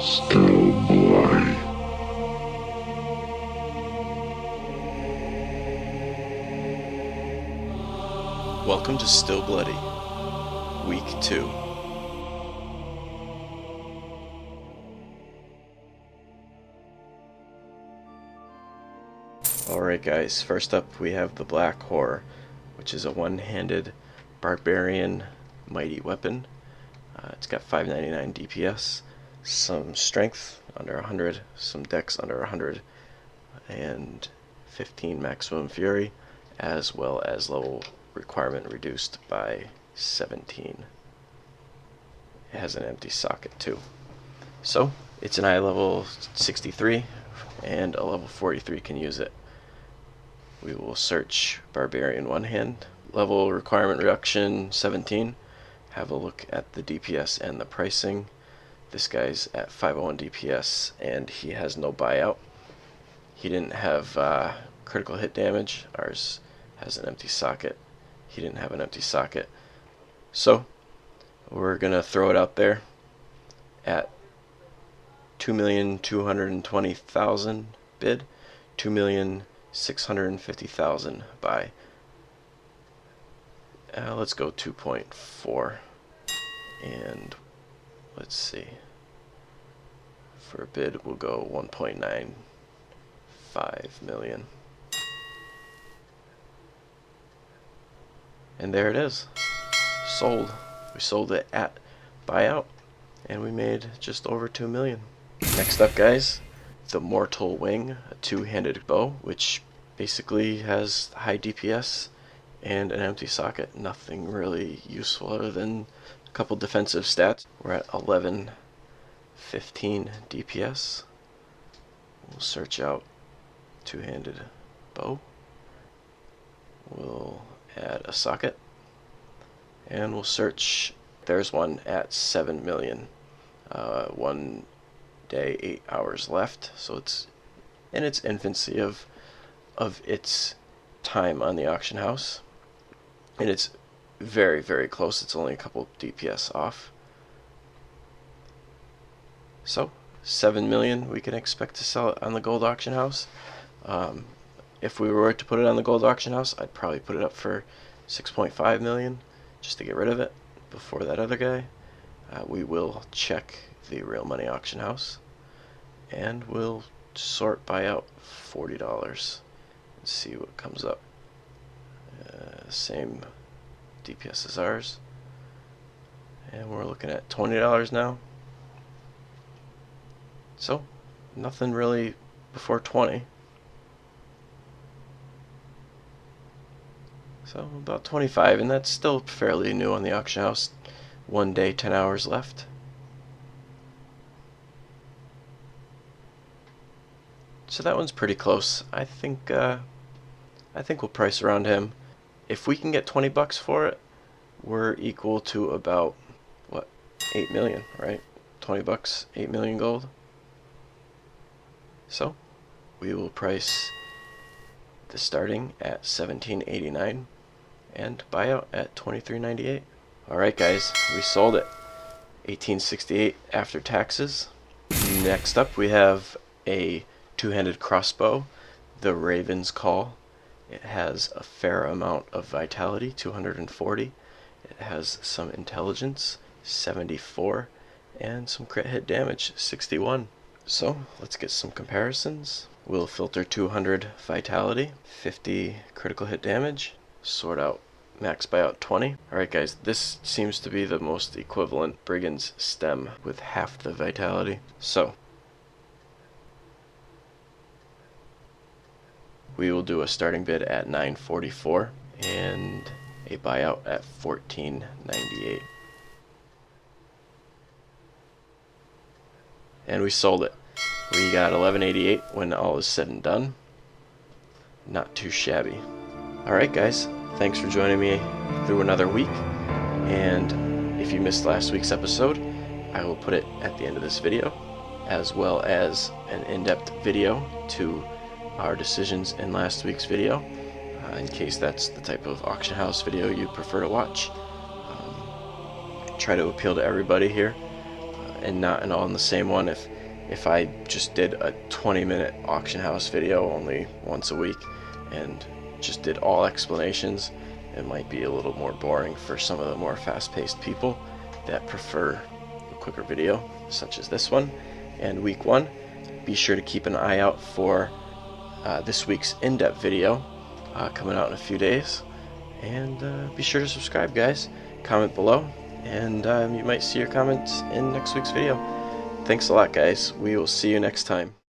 Still bloody. Welcome to Still Bloody, Week 2. Alright guys, first up we have the Black Horror, which is a one-handed barbarian mighty weapon. It's got 599 DPS, some strength under 100, some dex under 100, and 15 maximum fury, as well as level requirement reduced by 17. It has an empty socket too. So, it's an eye level 63, and a level 43 can use it. We will search Barbarian one hand, level requirement reduction 17. Have a look at the DPS and the pricing. This guy's at 501 DPS and he has no buyout. He didn't have critical hit damage. Ours has an empty socket. He didn't have an empty socket. So we're gonna throw it out there at 2,220,000 bid, 2,650,000 buy. Let's go 2.4, and let's see. For a bid, we'll go 1.95 million. And there it is. Sold. We sold it at buyout, and we made just over 2 million. Next up, guys, the Mortal Wing, a two-handed bow, which basically has high DPS and an empty socket. Nothing really useful other than a couple defensive stats. We're at 1115 DPS. We'll search out two-handed bow. We'll add a socket, and we'll search. There's one at 7 million. 1 day, 8 hours left, so it's in its infancy of its time on the auction house, and it's very, very close. It's only a couple DPS off. So 7 million we can expect to sell it on the gold auction house. If we were to put it on the gold auction house, I'd probably put it up for 6.5 million just to get rid of it before that other guy. We will check the real money auction house, and we'll sort by out $40 and see what comes up. Same DPS as ours, and we're looking at $20 now. So nothing really before 20. So about 25, and that's still fairly new on the auction house. 1 day, 10 hours left. So that one's pretty close. I think we'll price around him. If we can get 20 bucks for it, we're equal to about, what, 8 million, right? 20 bucks, 8 million gold. So we will price the starting at 17.89 and buyout at 23.98. Alright guys, we sold it. 1868 after taxes. Next up we have a two-handed crossbow, the Raven's Call. It has a fair amount of vitality, 240. It has some intelligence, 74, and some crit hit damage, 61. So let's get some comparisons. We'll filter 200 vitality, 50 critical hit damage, sort out max buyout 20. Alright guys, this seems to be the most equivalent Brigand's Stem with half the vitality. So we will do a starting bid at 944 and a buyout at 1498. And we sold it. We got 1188 when all is said and done. Not too shabby. Alright guys, thanks for joining me through another week. And if you missed last week's episode, I will put it at the end of this video, as well as an in-depth video to our decisions in last week's video, in case that's the type of auction house video you prefer to watch. Try to appeal to everybody here. and not all in the same one. If I just did a 20-minute auction house video only once a week and just did all explanations, it might be a little more boring for some of the more fast-paced people that prefer a quicker video, such as this one. And week 1, be sure to keep an eye out for this week's in-depth video coming out in a few days. And be sure to subscribe, guys. Comment below, and you might see your comments in next week's video. Thanks a lot, guys. We will see you next time.